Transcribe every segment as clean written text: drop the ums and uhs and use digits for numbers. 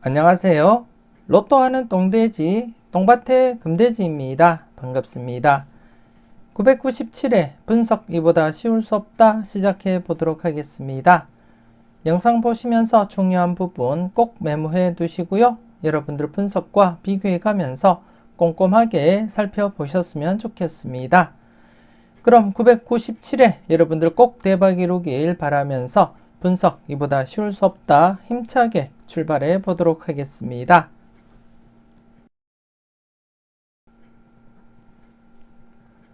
안녕하세요. 로또하는 똥돼지, 똥밭의 금돼지입니다. 반갑습니다. 997회 분석 이보다 쉬울 수 없다 시작해 보도록 하겠습니다. 영상 보시면서 중요한 부분 꼭 메모해 두시고요. 여러분들 분석과 비교해 가면서 꼼꼼하게 살펴보셨으면 좋겠습니다. 그럼 997회 여러분들 꼭 대박 이루길 바라면서 분석 이보다 쉬울 수 없다 힘차게 출발해 보도록 하겠습니다.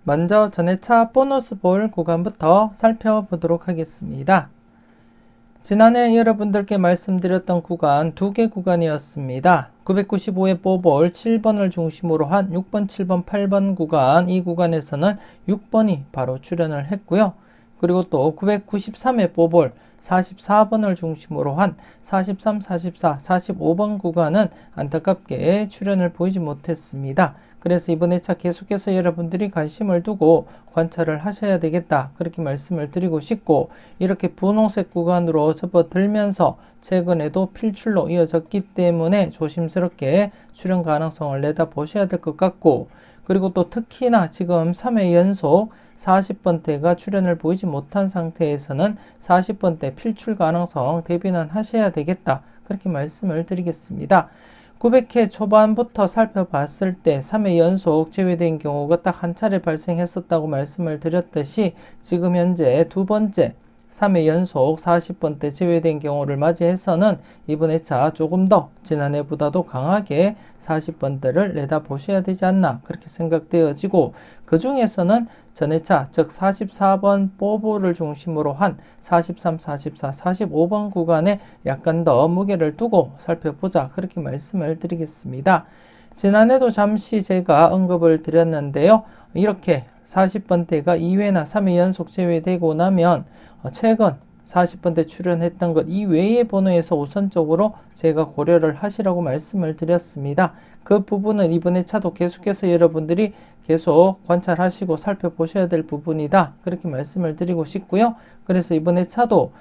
먼저 전회차 보너스 볼 구간부터 살펴보도록 하겠습니다. 지난해 여러분들께 말씀드렸던 구간 2개 구간이었습니다. 995의 뽀볼 7번을 중심으로 한 6번, 7번, 8번 구간, 이 구간에서는 6번이 바로 출현을 했고요. 그리고 또 993의 뽀볼 44번을 중심으로 한 43, 44, 45번 구간은 안타깝게 출현을 보이지 못했습니다. 그래서 이번 회차 계속해서 여러분들이 관심을 두고 관찰을 하셔야 되겠다, 그렇게 말씀을 드리고 싶고, 이렇게 분홍색 구간으로 접어들면서 최근에도 필출로 이어졌기 때문에 조심스럽게 출현 가능성을 내다보셔야 될 것 같고, 그리고 또 특히나 지금 3회 연속 40번대가 출현을 보이지 못한 상태에서는 40번대 필출 가능성 대비는 하셔야 되겠다, 그렇게 말씀을 드리겠습니다. 900회 초반부터 살펴봤을 때 3회 연속 제외된 경우가 딱 한 차례 발생했었다고 말씀을 드렸듯이, 지금 현재 두 번째 3회 연속 40번대 제외된 경우를 맞이해서는 이번 회차 조금 더 지난해보다도 강하게 40번대를 내다보셔야 되지 않나, 그렇게 생각되어지고, 그 중에서는 전회차 즉 44번 뽀보를 중심으로 한 43, 44, 45번 구간에 약간 더 무게를 두고 살펴보자, 그렇게 말씀을 드리겠습니다. 지난해도 잠시 제가 언급을 드렸는데요. 이렇게 40번대가 2회나 3회 연속 제외되고 나면 최근 40번대 출연했던 것 이외의 번호에서 우선적으로 제가 고려를 하시라고 말씀을 드렸습니다. 그 부분은 이번 회차도 계속해서 여러분들이 계속 관찰하시고 살펴보셔야 될 부분이다, 그렇게 말씀을 드리고 싶고요. 그래서 이번 회차도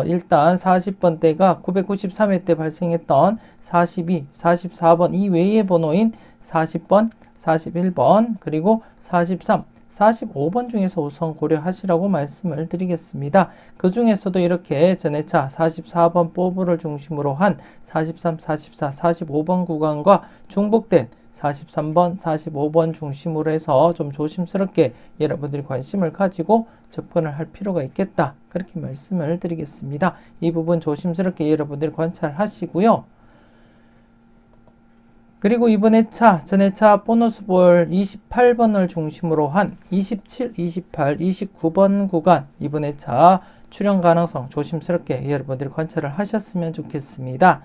일단 40번대가 993회 때 발생했던 42, 44번 이외의 번호인 40번, 41번, 그리고 43, 45번 중에서 우선 고려하시라고 말씀을 드리겠습니다. 그 중에서도 이렇게 전회차 44번 뽀브를 중심으로 한 43, 44, 45번 구간과 중복된 43번, 45번 중심으로 해서 좀 조심스럽게 여러분들이 관심을 가지고 접근을 할 필요가 있겠다, 그렇게 말씀을 드리겠습니다. 이 부분 조심스럽게 여러분들이 관찰하시고요. 그리고 이번 회차, 전회차 보너스볼 28번을 중심으로 한 27, 28, 29번 구간, 이번 회차 출현 가능성 조심스럽게 여러분들이 관찰을 하셨으면 좋겠습니다.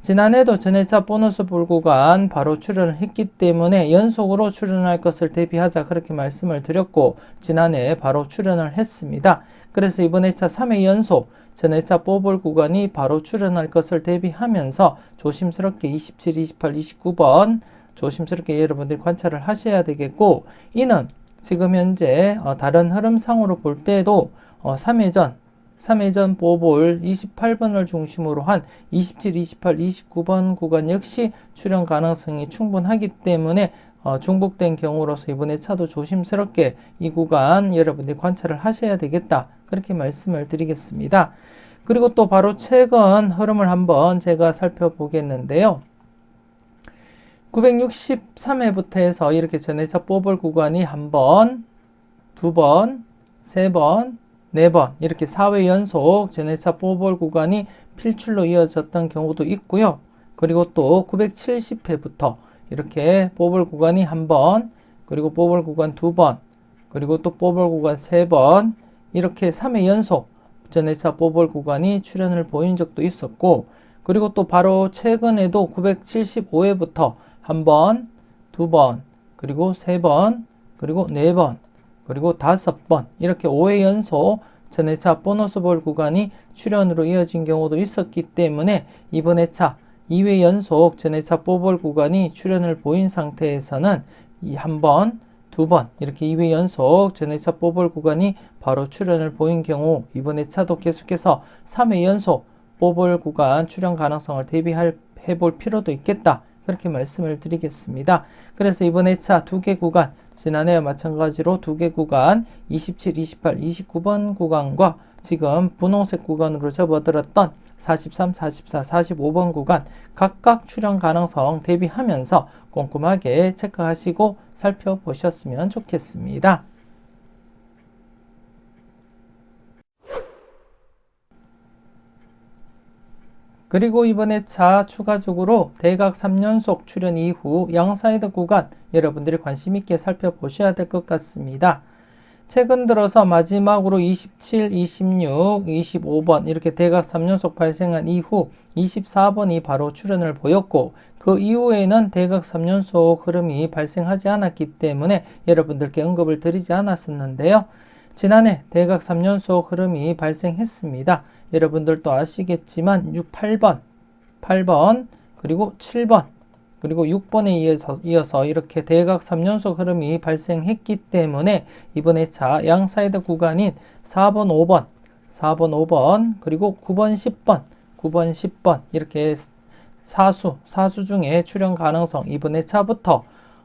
지난해도 전회차 보너스볼 구간 바로 출현을 했기 때문에 연속으로 출현할 것을 대비하자, 그렇게 말씀을 드렸고, 지난해 바로 출현을 했습니다. 그래서 이번 회차 3회 연속 전회차 뽀볼 구간이 바로 출현할 것을 대비하면서 조심스럽게 27, 28, 29번 조심스럽게 여러분들이 관찰을 하셔야 되겠고, 이는 지금 현재 다른 흐름상으로 볼 때도 3회전 뽀볼 28번을 중심으로 한 27, 28, 29번 구간 역시 출현 가능성이 충분하기 때문에 중복된 경우로서 이번에 차도 조심스럽게 이 구간 여러분들이 관찰을 하셔야 되겠다, 그렇게 말씀을 드리겠습니다. 그리고 또 바로 최근 흐름을 한번 제가 살펴보겠는데요. 963회부터 해서 이렇게 전회차 뽀볼 구간이 한 번, 두 번, 세 번, 4번 이렇게 4회 연속 전회차 뽀볼 구간이 필출로 이어졌던 경우도 있고요. 그리고 또 970회부터 이렇게 뽀볼 구간이 한 번, 그리고 뽀볼 구간 2번, 그리고 또 뽀볼 구간 3번, 이렇게 3회 연속 전회차 뽀볼 구간이 출현을 보인 적도 있었고, 그리고 또 바로 최근에도 975회부터 한 번, 2번, 그리고 3번, 그리고 4번, 그리고 5번 이렇게 5회 연속 전회차 보너스볼 구간이 출현으로 이어진 경우도 있었기 때문에 이번 회차 2회 연속 전회차 뽀볼 구간이 출현을 보인 상태에서는 이 한 번, 두 번 이렇게 2회 연속 전회차 뽀볼 구간이 바로 출현을 보인 경우, 이번 회차도 계속해서 3회 연속 뽀볼 구간 출현 가능성을 대비할 해볼 필요도 있겠다. 그렇게 말씀을 드리겠습니다. 그래서 이번 회차 2개 구간, 지난해와 마찬가지로 2개 구간 27, 28, 29번 구간과 지금 분홍색 구간으로 접어들었던 43, 44, 45번 구간 각각 출현 가능성 대비하면서 꼼꼼하게 체크하시고 살펴보셨으면 좋겠습니다. 그리고 이번 회차 추가적으로 대각 3연속 출현 이후 양사이드 구간 여러분들이 관심 있게 살펴보셔야 될 것 같습니다. 최근 들어서 마지막으로 27, 26, 25번 이렇게 대각 3연속 발생한 이후 24번이 바로 출현을 보였고 그 이후에는 대각 3연속 흐름이 발생하지 않았기 때문에 여러분들께 언급을 드리지 않았었는데요. 지난해 대각 3연속 흐름이 발생했습니다. 여러분들도 아시겠지만 8번, 그리고 7번, 그리고 6번에 이어서 이렇게 대각 3연속 흐름이 발생했기 때문에 이번 회차 양사이드 구간인 4번, 5번, 그리고 9번, 10번 이렇게 사수 중에 출현 가능성 이번 회차부터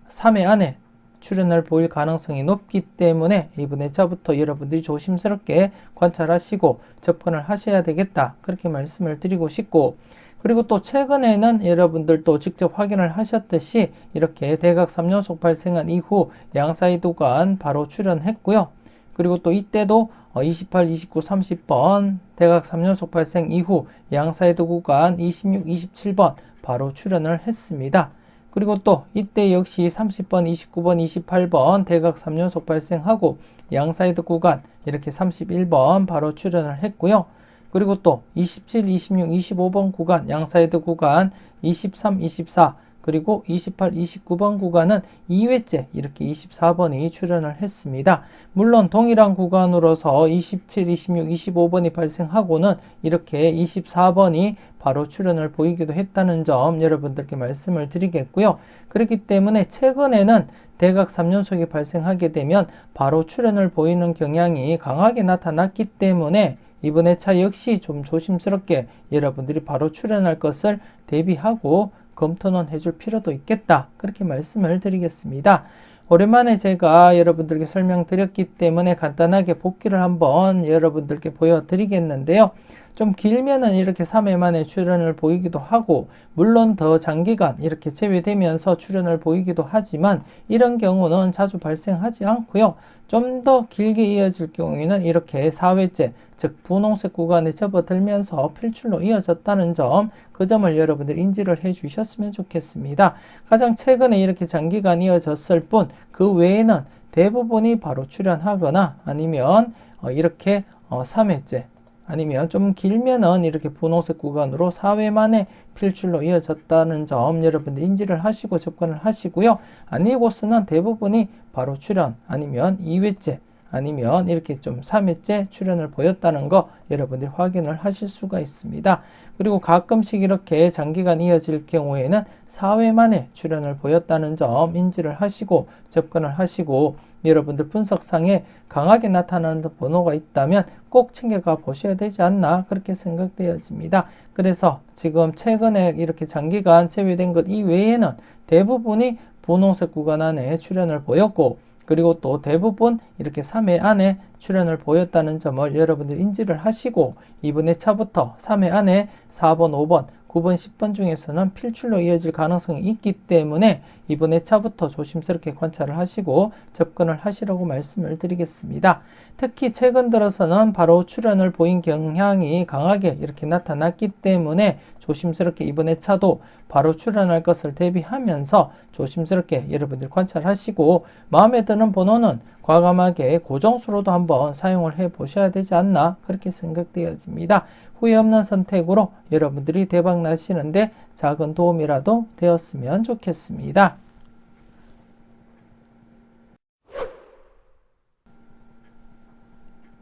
3회 안에 출현을 보일 가능성이 높기 때문에 이번 회차부터 여러분들이 조심스럽게 관찰하시고 접근을 하셔야 되겠다. 그렇게 말씀을 드리고 싶고 그리고 또 최근에는 여러분들도 직접 확인을 하셨듯이 이렇게 대각 3연속 발생한 이후 양사이드 구간 바로 출현했고요. 그리고 또 이때도 28, 29, 30번 대각 3연속 발생 이후 양사이드 구간 26, 27번 바로 출현을 했습니다. 그리고 또 이때 역시 30번, 29번, 28번 대각 3연속 발생하고 양사이드 구간 이렇게 31번 바로 출현을 했고요. 그리고 또 27, 26, 25번 구간 양사이드 구간 23, 24 그리고 28, 29번 구간은 2회째 이렇게 24번이 출현을 했습니다. 물론 동일한 구간으로서 27, 26, 25번이 발생하고는 이렇게 24번이 바로 출현을 보이기도 했다는 점 여러분들께 말씀을 드리겠고요. 그렇기 때문에 최근에는 대각 3연속이 발생하게 되면 바로 출현을 보이는 경향이 강하게 나타났기 때문에 이번 회차 역시 좀 조심스럽게 여러분들이 바로 출현할 것을 대비하고 검토는 해줄 필요도 있겠다. 그렇게 말씀을 드리겠습니다. 오랜만에 제가 여러분들께 설명드렸기 때문에 간단하게 복기를 한번 여러분들께 보여드리겠는데요. 좀 길면은 이렇게 3회 만에 출현을 보이기도 하고 물론 더 장기간 이렇게 제외되면서 출현을 보이기도 하지만 이런 경우는 자주 발생하지 않고요. 좀 더 길게 이어질 경우에는 이렇게 4회째 즉 분홍색 구간에 접어들면서 필출로 이어졌다는 점 그 점을 여러분들 인지를 해 주셨으면 좋겠습니다. 가장 최근에 이렇게 장기간 이어졌을 뿐 그 외에는 대부분이 바로 출현하거나 아니면 이렇게 3회째 아니면 좀 길면은 이렇게 분홍색 구간으로 4회 만에 필출로 이어졌다는 점 여러분들 인지를 하시고 접근을 하시고요. 아니고서는 대부분이 바로 출현 아니면 2회째 아니면 이렇게 좀 3회째 출현을 보였다는 거 여러분들이 확인을 하실 수가 있습니다. 그리고 가끔씩 이렇게 장기간 이어질 경우에는 4회 만에 출현을 보였다는 점 인지를 하시고 접근을 하시고 여러분들 분석상에 강하게 나타나는 번호가 있다면 꼭 챙겨가 보셔야 되지 않나 그렇게 생각되었습니다. 그래서 지금 최근에 이렇게 장기간 제외된 것 이외에는 대부분이 분홍색 구간 안에 출현을 보였고 그리고 또 대부분 이렇게 3회 안에 출현을 보였다는 점을 여러분들 인지를 하시고 이번 회차부터 3회 안에 4번, 5번, 9번, 10번 중에서는 필출로 이어질 가능성이 있기 때문에 이번 회차부터 조심스럽게 관찰을 하시고 접근을 하시라고 말씀을 드리겠습니다. 특히 최근 들어서는 바로 출현을 보인 경향이 강하게 이렇게 나타났기 때문에 조심스럽게 이번 회차도 바로 출현할 것을 대비하면서 조심스럽게 여러분들 관찰하시고 마음에 드는 번호는 과감하게 고정수로도 한번 사용을 해 보셔야 되지 않나 그렇게 생각되어집니다. 후회 없는 선택으로 여러분들이 대박 나시는데 작은 도움이라도 되었으면 좋겠습니다.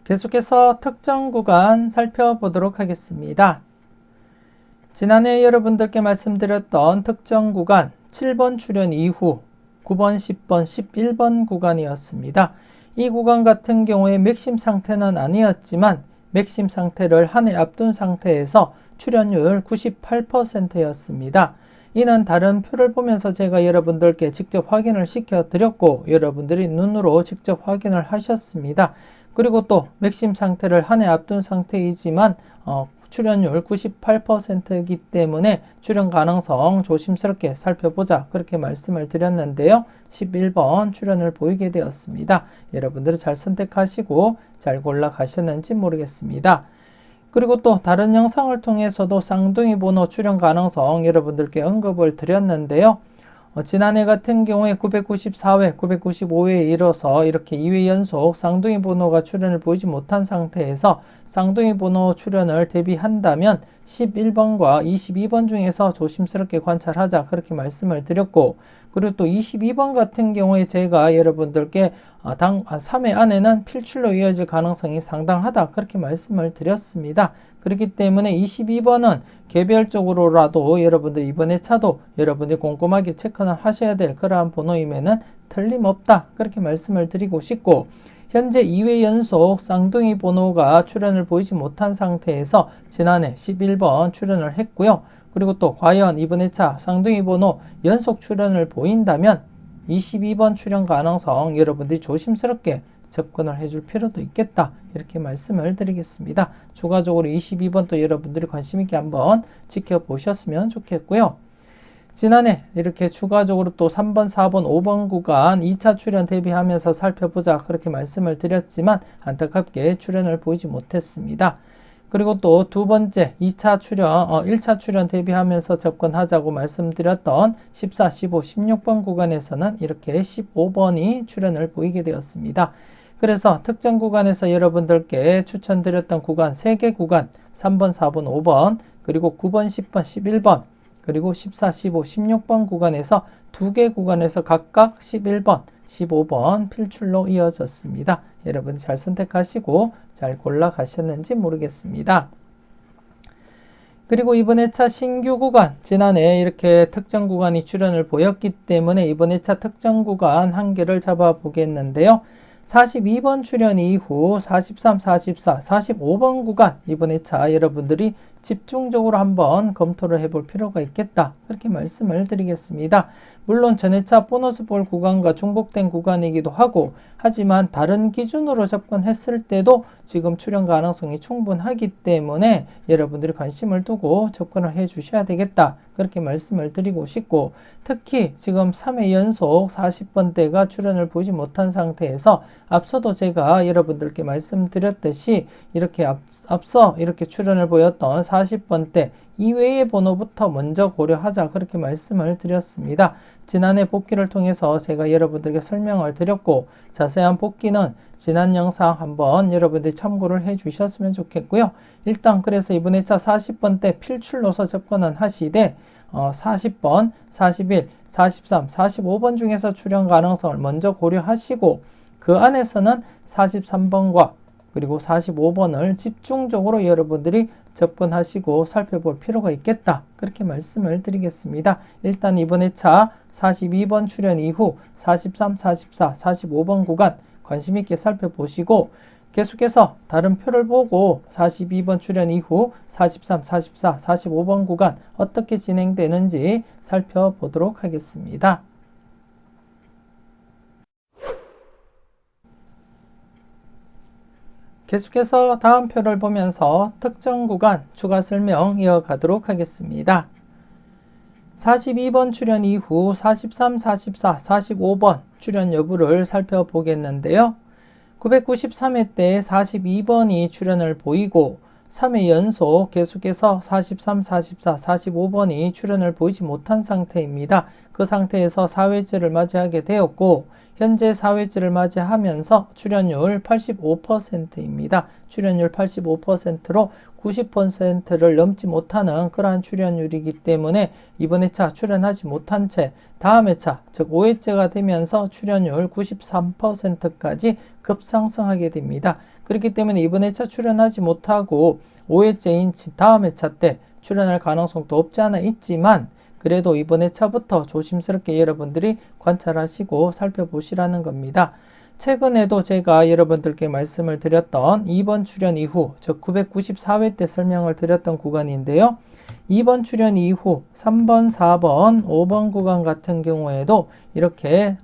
계속해서 특정 구간 살펴보도록 하겠습니다. 지난해 여러분들께 말씀드렸던 특정 구간 7번 출현 이후 9번, 10번, 11번 구간이었습니다. 이 구간 같은 경우에 맥심 상태는 아니었지만 맥심 상태를 한 해 앞둔 상태에서 출연율 98%였습니다. 이는 다른 표를 보면서 제가 여러분들께 직접 확인을 시켜 드렸고 여러분들이 눈으로 직접 확인을 하셨습니다. 그리고 또 맥심 상태를 한 해 앞둔 상태이지만 출연율 98%이기 때문에 출연 가능성 조심스럽게 살펴보자 그렇게 말씀을 드렸는데요. 11번 출연을 보이게 되었습니다. 여러분들이 잘 선택하시고 잘 골라 가셨는지 모르겠습니다. 그리고 또 다른 영상을 통해서도 쌍둥이 번호 출연 가능성 여러분들께 언급을 드렸는데요. 지난해 같은 경우에 994회, 995회에 이뤄서 이렇게 2회 연속 쌍둥이 번호가 출연을 보이지 못한 상태에서 쌍둥이 번호 출연을 대비한다면 11번과 22번 중에서 조심스럽게 관찰하자 그렇게 말씀을 드렸고 그리고 또 22번 같은 경우에 제가 여러분들께 3회 안에는 필출로 이어질 가능성이 상당하다 그렇게 말씀을 드렸습니다. 그렇기 때문에 22번은 개별적으로라도 여러분들 이번에 차도 여러분들이 꼼꼼하게 체크를 하셔야 될 그러한 번호임에는 틀림없다 그렇게 말씀을 드리고 싶고 현재 2회 연속 쌍둥이 번호가 출연을 보이지 못한 상태에서 지난해 11번 출연을 했고요. 그리고 또 과연 이번에 차 쌍둥이 번호 연속 출연을 보인다면 22번 출연 가능성 여러분들이 조심스럽게 접근을 해줄 필요도 있겠다 이렇게 말씀을 드리겠습니다. 추가적으로 22번 또 여러분들이 관심 있게 한번 지켜보셨으면 좋겠고요. 지난해 이렇게 추가적으로 또 3번, 4번, 5번 구간 2차 출연 대비하면서 살펴보자 그렇게 말씀을 드렸지만 안타깝게 출연을 보이지 못했습니다. 그리고 또 두 번째 2차 출연, 1차 출연 대비하면서 접근하자고 말씀드렸던 14, 15, 16번 구간에서는 이렇게 15번이 출연을 보이게 되었습니다. 그래서 특정 구간에서 여러분들께 추천드렸던 구간 3개 구간 3번, 4번, 5번 그리고 9번, 10번, 11번 그리고 14, 15, 16번 구간에서 2개 구간에서 각각 11번, 15번 필출로 이어졌습니다. 여러분 잘 선택하시고 잘 골라 가셨는지 모르겠습니다. 그리고 이번 회차 신규 구간 지난해 이렇게 특정 구간이 출연을 보였기 때문에 이번 회차 특정 구간 한 개를 잡아 보겠는데요. 42번 출연 이후 43, 44, 45번 구간 이번 회차 여러분들이 집중적으로 한번 검토를 해볼 필요가 있겠다 그렇게 말씀을 드리겠습니다. 물론 전회차 보너스 볼 구간과 중복된 구간이기도 하고 하지만 다른 기준으로 접근했을 때도 지금 출연 가능성이 충분하기 때문에 여러분들이 관심을 두고 접근을 해 주셔야 되겠다 그렇게 말씀을 드리고 싶고 특히 지금 3회 연속 40번대가 출연을 보지 못한 상태에서 앞서도 제가 여러분들께 말씀드렸듯이 이렇게 앞서 이렇게 출연을 보였던 40번대 이외의 번호부터 먼저 고려하자 그렇게 말씀을 드렸습니다. 지난해 복귀를 통해서 제가 여러분들께 설명을 드렸고 자세한 복귀는 지난 영상 한번 여러분들이 참고를 해 주셨으면 좋겠고요. 일단 그래서 이번 회차 40번대 필출로서 접근은 하시되 40번, 41, 43, 45번 중에서 출연 가능성을 먼저 고려하시고 그 안에서는 43번과 그리고 45번을 집중적으로 여러분들이 접근하시고 살펴볼 필요가 있겠다 그렇게 말씀을 드리겠습니다. 일단 이번 회차 42번 출연 이후 43, 44, 45번 구간 관심 있게 살펴보시고 계속해서 다른 표를 보고 42번 출연 이후 43, 44, 45번 구간 어떻게 진행되는지 살펴보도록 하겠습니다. 계속해서 다음 표를 보면서 특정 구간 추가 설명 이어가도록 하겠습니다. 42번 출연 이후 43, 44, 45번 출연 여부를 살펴보겠는데요. 993회 때 42번이 출연을 보이고 3회 연속 계속해서 43, 44, 45번이 출연을 보이지 못한 상태입니다. 그 상태에서 4회째를 맞이하게 되었고 현재 4회째를 맞이하면서 출연율 85%입니다. 출연율 85%로 90%를 넘지 못하는 그러한 출연율이기 때문에 이번 회차 출연하지 못한 채 다음 회차 즉 5회째가 되면서 출연율 93%까지 급상승하게 됩니다. 그렇기 때문에 이번 회차 출연하지 못하고 5회째인 다음 회차 때 출연할 가능성도 없지 않아 있지만 그래도 이번 회차부터 조심스럽게 여러분들이 관찰하시고 살펴보시라는 겁니다. 최근에도 제가 여러분들께 말씀을 드렸던 2번 출연 이후, 즉 994회 때 설명을 드렸던 구간인데요. 2번 출연 이후 3번, 4번, 5번 구간 같은 경우에도 이렇게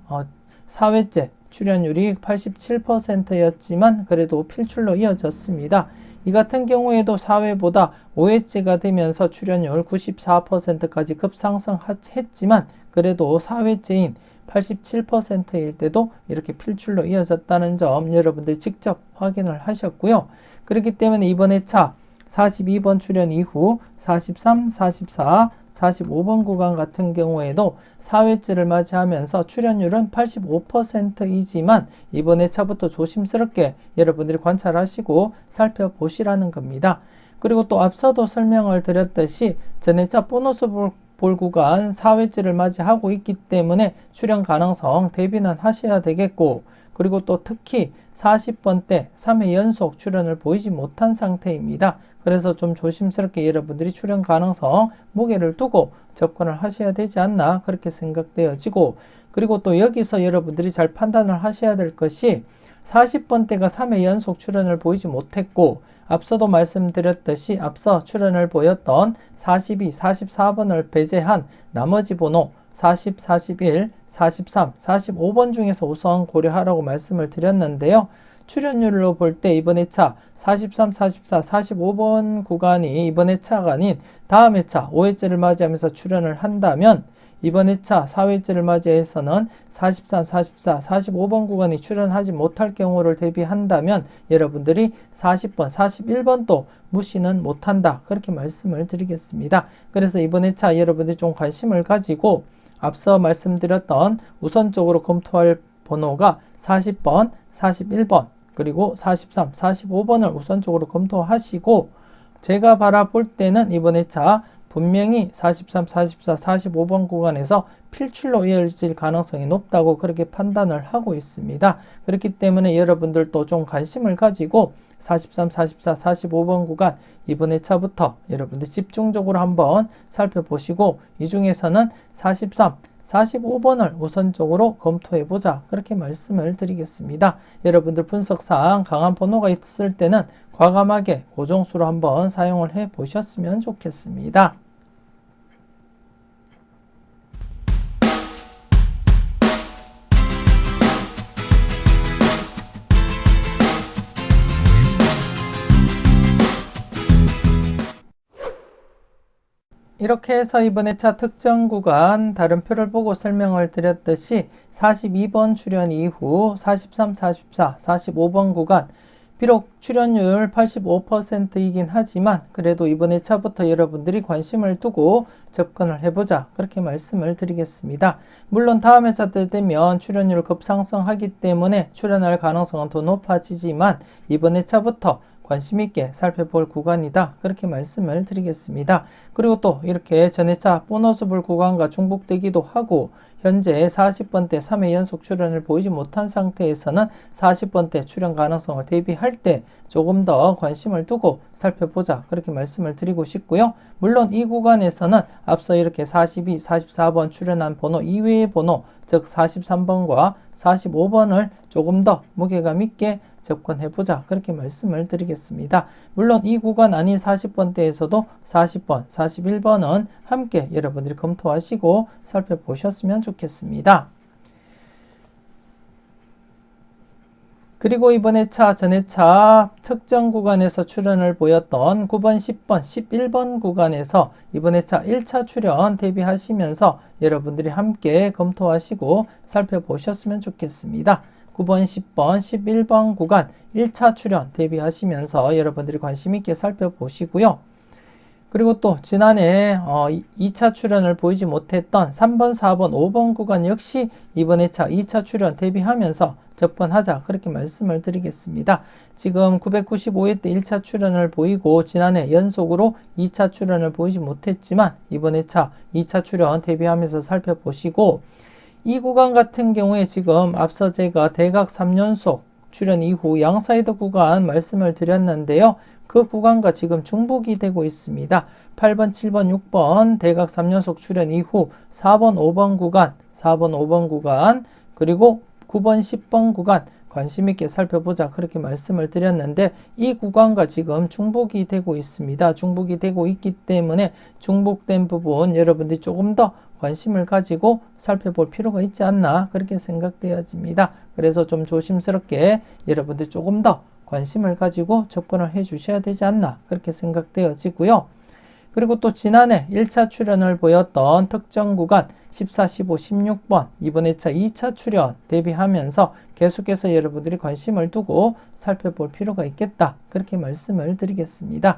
4회째 출연율이 87%였지만 그래도 필출로 이어졌습니다. 이 같은 경우에도 4회보다 5회째가 되면서 출연율 94%까지 급상승했지만 그래도 4회째인 87%일 때도 이렇게 필출로 이어졌다는 점 여러분들 직접 확인을 하셨고요. 그렇기 때문에 이번 회차 42번 출연 이후 43, 44, 45번 구간 같은 경우에도 4회째를 맞이하면서 출연율은 85%이지만 이번 회차부터 조심스럽게 여러분들이 관찰하시고 살펴보시라는 겁니다. 그리고 또 앞서도 설명을 드렸듯이 전회차 보너스 볼 구간 4회째를 맞이하고 있기 때문에 출연 가능성 대비는 하셔야 되겠고, 그리고 또 특히 40번 때 3회 연속 출연을 보이지 못한 상태입니다. 그래서 좀 조심스럽게 여러분들이 출연 가능성 무게를 두고 접근을 하셔야 되지 않나 그렇게 생각되어지고, 그리고 또 여기서 여러분들이 잘 판단을 하셔야 될 것이 40번 때가 3회 연속 출연을 보이지 못했고, 앞서도 말씀드렸듯이 앞서 출연을 보였던 42, 44번을 배제한 나머지 번호 40, 41, 43, 45번 중에서 우선 고려하라고 말씀을 드렸는데요. 출연율로 볼 때 이번 회차 43, 44, 45번 구간이 이번 회차가 아닌 다음 회차 5회째를 맞이하면서 출연을 한다면 이번 회차 4회째를 맞이해서는 43, 44, 45번 구간이 출연하지 못할 경우를 대비한다면 여러분들이 40번, 41번도 무시는 못한다 그렇게 말씀을 드리겠습니다. 그래서 이번 회차 여러분들이 좀 관심을 가지고 앞서 말씀드렸던 우선적으로 검토할 번호가 40번, 41번, 그리고 43, 45번을 우선적으로 검토하시고, 제가 바라볼 때는 이번 회차 분명히 43, 44, 45번 구간에서 필출로 이어질 가능성이 높다고 그렇게 판단을 하고 있습니다. 그렇기 때문에 여러분들도 좀 관심을 가지고 43, 44, 45번 구간 이번 회차부터 여러분들 집중적으로 한번 살펴보시고, 이 중에서는 43, 45번을 우선적으로 검토해보자 그렇게 말씀을 드리겠습니다. 여러분들 분석상 강한 번호가 있을 때는 과감하게 고정수로 한번 사용을 해 보셨으면 좋겠습니다. 이렇게 해서 이번 회차 특정 구간 다른 표를 보고 설명을 드렸듯이 42번 출연 이후 43, 44, 45번 구간 비록 출연율 85%이긴 하지만 그래도 이번 회차부터 여러분들이 관심을 두고 접근을 해보자 그렇게 말씀을 드리겠습니다. 물론 다음 회차 때 되면 출연율 급상승하기 때문에 출연할 가능성은 더 높아지지만 이번 회차부터 관심 있게 살펴볼 구간이다 그렇게 말씀을 드리겠습니다. 그리고 또 이렇게 전회차 보너스 볼 구간과 중복되기도 하고 현재 40번 때 3회 연속 출연을 보이지 못한 상태에서는 40번 때 출연 가능성을 대비할 때 조금 더 관심을 두고 살펴보자 그렇게 말씀을 드리고 싶고요. 물론 이 구간에서는 앞서 이렇게 42, 44번 출연한 번호 이외의 번호 즉 43번과 45번을 조금 더 무게감 있게 접근해보자 그렇게 말씀을 드리겠습니다. 물론 이 구간 아닌 40번대에서도 40번, 41번은 함께 여러분들이 검토하시고 살펴보셨으면 좋겠습니다. 그리고 이번 회차, 전회차 특정 구간에서 출연을 보였던 9번, 10번, 11번 구간에서 이번 회차 1차 출연 대비하시면서 여러분들이 함께 검토하시고 살펴보셨으면 좋겠습니다. 9번, 10번, 11번 구간 1차 출연 대비하시면서 여러분들이 관심 있게 살펴보시고요. 그리고 또 지난해 2차 출연을 보이지 못했던 3번, 4번, 5번 구간 역시 이번 회차 2차 출연 대비하면서 접근하자 그렇게 말씀을 드리겠습니다. 지금 995회 때 1차 출연을 보이고 지난해 연속으로 2차 출연을 보이지 못했지만 이번 회차 2차 출연 대비하면서 살펴보시고, 이 구간 같은 경우에 지금 앞서 제가 대각 3연속 출연 이후 양사이드 구간 말씀을 드렸는데요. 그 구간과 지금 중복이 되고 있습니다. 8번, 7번, 6번 대각 3연속 출연 이후 4번, 5번 구간, 4번, 5번 구간, 그리고 9번, 10번 구간 관심 있게 살펴보자 그렇게 말씀을 드렸는데 이 구간과 지금 중복이 되고 있습니다. 중복이 되고 있기 때문에 중복된 부분 여러분들이 조금 더 관심을 가지고 살펴볼 필요가 있지 않나 그렇게 생각되어집니다. 그래서 좀 조심스럽게 여러분들이 조금 더 관심을 가지고 접근을 해 주셔야 되지 않나 그렇게 생각되어지고요. 그리고 또 지난해 1차 출현을 보였던 특정 구간 14, 15, 16번 이번 회차 2차 출현 대비하면서 계속해서 여러분들이 관심을 두고 살펴볼 필요가 있겠다 그렇게 말씀을 드리겠습니다.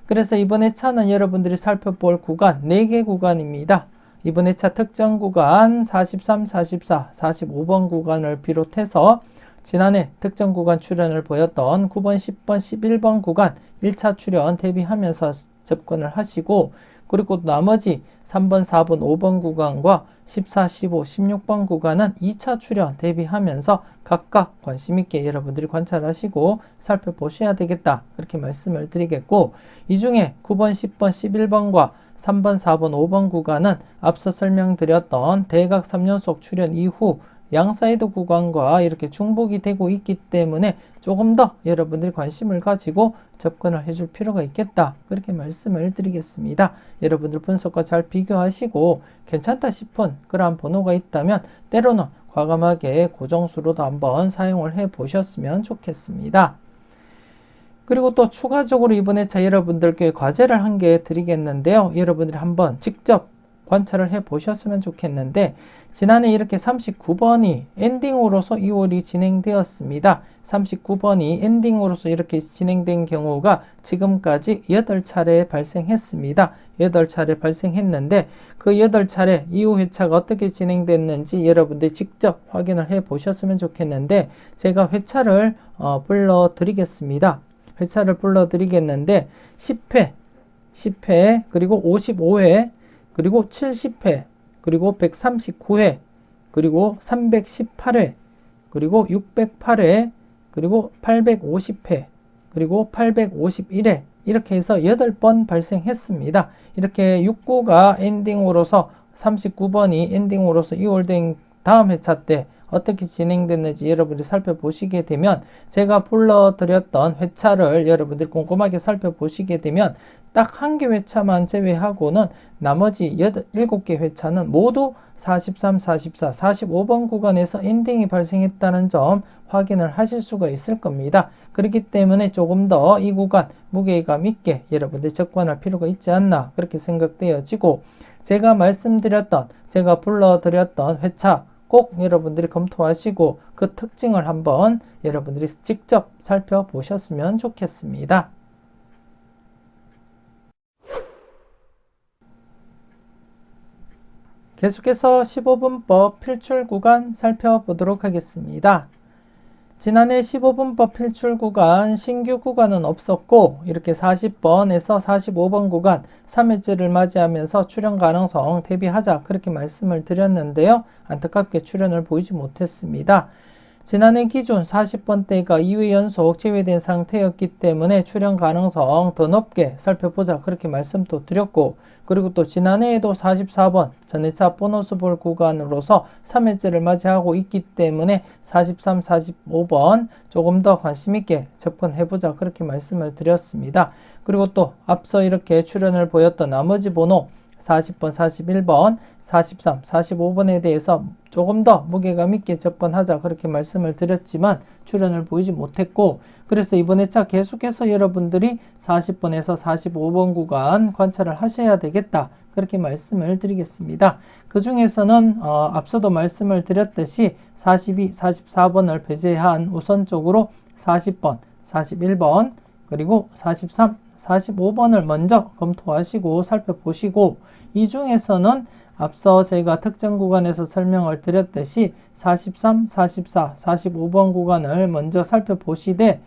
그래서 이번 회차는 여러분들이 살펴볼 구간 4개 구간입니다. 이번 회차 특정 구간 43, 44, 45번 구간을 비롯해서 지난해 특정 구간 출현을 보였던 9번, 10번, 11번 구간 1차 출현 대비하면서 접근을 하시고 그리고 나머지 3번, 4번, 5번 구간과 14, 15, 16번 구간은 2차 출현 대비하면서 각각 관심 있게 여러분들이 관찰하시고 살펴보셔야 되겠다 그렇게 말씀을 드리겠고 이 중에 9번, 10번, 11번과 3번, 4번, 5번 구간은 앞서 설명드렸던 대각 3연속 출현 이후 양사이드 구간과 이렇게 중복이 되고 있기 때문에 조금 더 여러분들이 관심을 가지고 접근을 해줄 필요가 있겠다 그렇게 말씀을 드리겠습니다. 여러분들 분석과 잘 비교하시고 괜찮다 싶은 그러한 번호가 있다면 때로는 과감하게 고정수로도 한번 사용을 해 보셨으면 좋겠습니다. 그리고 또 추가적으로 이번 회차 여러분들께 과제를 한 개 드리겠는데요. 여러분들이 한번 직접 관찰을 해 보셨으면 좋겠는데 지난해 이렇게 39번이 엔딩으로서 2월이 진행되었습니다. 39번이 엔딩으로서 이렇게 진행된 경우가 지금까지 8차례 발생했습니다. 8차례 발생했는데 그 8차례 이후 회차가 어떻게 진행됐는지 여러분들이 직접 확인을 해 보셨으면 좋겠는데 제가 회차를 불러드리겠습니다. 회차를 불러드리겠는데 10회, 그리고 55회, 그리고 70회, 그리고 139회, 그리고 318회, 그리고 608회, 그리고 850회, 그리고 851회 이렇게 해서 8번 발생했습니다. 이렇게 6구가 엔딩으로서 39번이 엔딩으로서 2월 된 다음 회차 때 어떻게 진행됐는지 여러분들이 살펴보시게 되면 제가 불러드렸던 회차를 여러분들이 꼼꼼하게 살펴보시게 되면 딱 한 개 회차만 제외하고는 나머지 7개 회차는 모두 43, 44, 45번 구간에서 엔딩이 발생했다는 점 확인을 하실 수가 있을 겁니다. 그렇기 때문에 조금 더 이 구간 무게감 있게 여러분들이 접근할 필요가 있지 않나 그렇게 생각되어지고 제가 말씀드렸던 제가 불러드렸던 회차 꼭 여러분들이 검토하시고 그 특징을 한번 여러분들이 직접 살펴보셨으면 좋겠습니다. 계속해서 15분법 필출 구간 살펴보도록 하겠습니다. 지난해 15분법 필출 구간 신규 구간은 없었고 이렇게 40번에서 45번 구간 3회째를 맞이하면서 출연 가능성 대비하자 그렇게 말씀을 드렸는데요. 안타깝게 출연을 보이지 못했습니다. 지난해 기준 40번대가 2회 연속 제외된 상태였기 때문에 출연 가능성 더 높게 살펴보자 그렇게 말씀도 드렸고 그리고 또 지난해에도 44번 전회차 보너스 볼 구간으로서 3회째를 맞이하고 있기 때문에 43, 45번 조금 더 관심 있게 접근해보자 그렇게 말씀을 드렸습니다. 그리고 또 앞서 이렇게 출연을 보였던 나머지 번호 40번, 41번, 43, 45번에 대해서 조금 더 무게감 있게 접근하자 그렇게 말씀을 드렸지만 출연을 보이지 못했고 그래서 이번 회차 계속해서 여러분들이 40번에서 45번 구간 관찰을 하셔야 되겠다 그렇게 말씀을 드리겠습니다. 그 중에서는 앞서도 말씀을 드렸듯이 42, 44번을 배제한 우선적으로 40번, 41번 그리고 43, 45번을 먼저 검토하시고 살펴보시고 이 중에서는 앞서 저희가 특정 구간에서 설명을 드렸듯이 43, 44, 45번 구간을 먼저 살펴보시되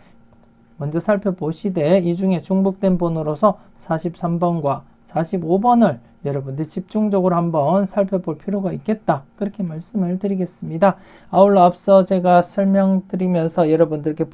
이 중에 중복된 번호로서 43번과 45번을 여러분들이 집중적으로 한번 살펴볼 필요가 있겠다 그렇게 말씀을 드리겠습니다. 아울러 앞서 제가 설명드리면서 여러분들께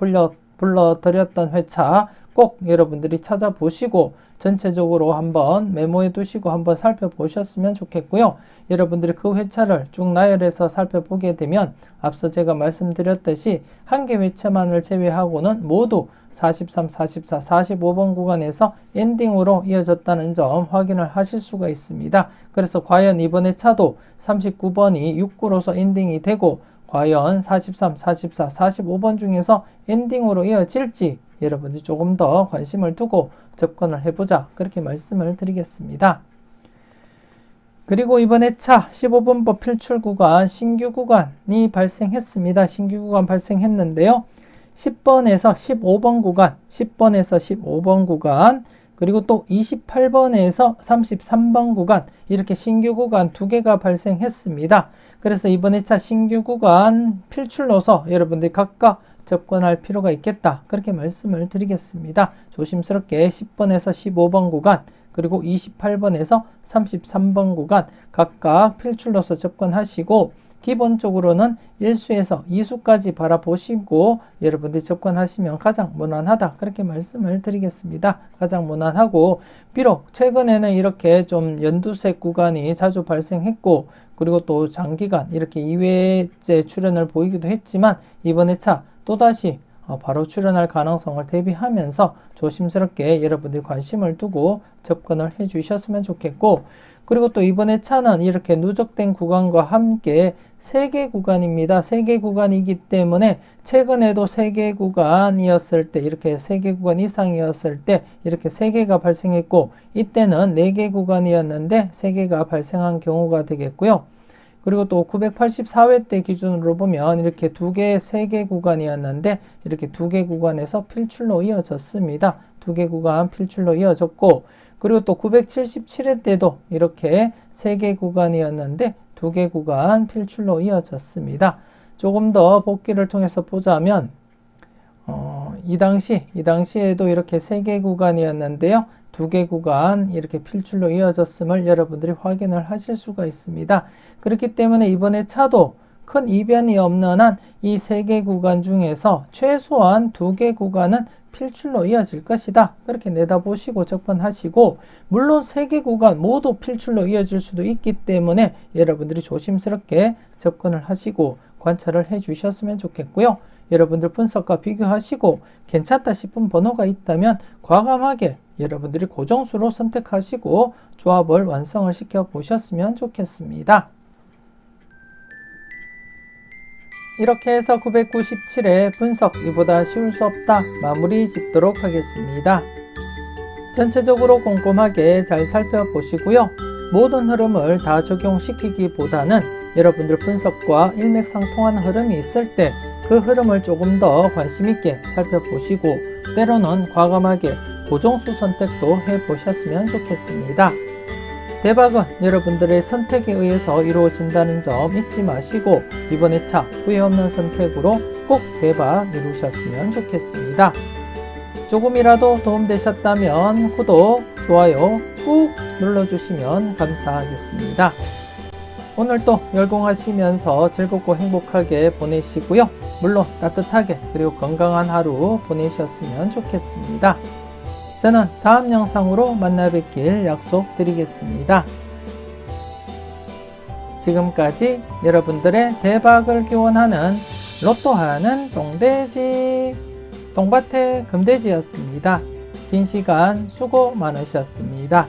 불러드렸던 회차 꼭 여러분들이 찾아보시고 전체적으로 한번 메모해 두시고 한번 살펴보셨으면 좋겠고요. 여러분들이 그 회차를 쭉 나열해서 살펴보게 되면 앞서 제가 말씀드렸듯이 한 개 회차만을 제외하고는 모두 43, 44, 45번 구간에서 엔딩으로 이어졌다는 점 확인을 하실 수가 있습니다. 그래서 과연 이번 회차도 39번이 6구로서 엔딩이 되고 과연 43, 44, 45번 중에서 엔딩으로 이어질지 여러분들이 조금 더 관심을 두고 접근을 해보자, 그렇게 말씀을 드리겠습니다. 그리고 이번 회차 15번법 필출 구간 신규 구간이 발생했습니다. 신규 구간 발생했는데요. 10번에서 15번 구간, 10번에서 15번 구간, 그리고 또 28번에서 33번 구간, 이렇게 신규 구간 두 개가 발생했습니다. 그래서 이번 회차 신규 구간 필출로서 여러분들이 각각 접근할 필요가 있겠다, 그렇게 말씀을 드리겠습니다. 조심스럽게 10번에서 15번 구간, 그리고 28번에서 33번 구간 각각 필출로서 접근하시고 기본적으로는 1수에서 2수까지 바라보시고 여러분들이 접근하시면 가장 무난하다, 그렇게 말씀을 드리겠습니다. 가장 무난하고, 비록 최근에는 이렇게 좀 연두색 구간이 자주 발생했고 그리고 또 장기간 이렇게 2회째 출현을 보이기도 했지만 이번 회차 또다시 바로 출현할 가능성을 대비하면서 조심스럽게 여러분들이 관심을 두고 접근을 해 주셨으면 좋겠고, 그리고 또 이번에 차는 이렇게 누적된 구간과 함께 3개 구간입니다. 3개 구간이기 때문에 최근에도 3개 구간이었을 때, 이렇게 3개 구간 이상이었을 때 이렇게 3개가 발생했고, 이때는 4개 구간이었는데 3개가 발생한 경우가 되겠고요. 그리고 또 984회 때 기준으로 보면 이렇게 2개, 3개 구간이었는데 이렇게 2개 구간에서 필출로 이어졌습니다. 2개 구간 필출로 이어졌고, 그리고 또 977회 때도 이렇게 3개 구간이었는데 2개 구간 필출로 이어졌습니다. 조금 더 복기를 통해서 보자면 이 당시에도 이렇게 3개 구간이었는데요. 2개 구간 이렇게 필출로 이어졌음을 여러분들이 확인을 하실 수가 있습니다. 그렇기 때문에 이번에 차도 큰 이변이 없는 한 이 3개 구간 중에서 최소한 2개 구간은 필출로 이어질 것이다, 그렇게 내다보시고 접근하시고, 물론 3개 구간 모두 필출로 이어질 수도 있기 때문에 여러분들이 조심스럽게 접근을 하시고 관찰을 해 주셨으면 좋겠고요. 여러분들 분석과 비교하시고 괜찮다 싶은 번호가 있다면 과감하게 여러분들이 고정수로 선택하시고 조합을 완성을 시켜 보셨으면 좋겠습니다. 이렇게 해서 997회 분석 이보다 쉬울 수 없다 마무리 짓도록 하겠습니다. 전체적으로 꼼꼼하게 잘 살펴보시고요. 모든 흐름을 다 적용시키기보다는 여러분들 분석과 일맥상통한 흐름이 있을 때 그 흐름을 조금 더 관심있게 살펴보시고 때로는 과감하게 고정수 선택도 해보셨으면 좋겠습니다. 대박은 여러분들의 선택에 의해서 이루어진다는 점 잊지 마시고 이번 회차 후회 없는 선택으로 꼭 대박 이루셨으면 좋겠습니다. 조금이라도 도움되셨다면 구독, 좋아요 꾹 눌러주시면 감사하겠습니다. 오늘도 열공하시면서 즐겁고 행복하게 보내시고요. 물론 따뜻하게 그리고 건강한 하루 보내셨으면 좋겠습니다. 저는 다음 영상으로 만나 뵙길 약속드리겠습니다. 지금까지 여러분들의 대박을 기원하는 로또하는 똥돼지 똥밭의 금돼지였습니다. 긴 시간 수고 많으셨습니다.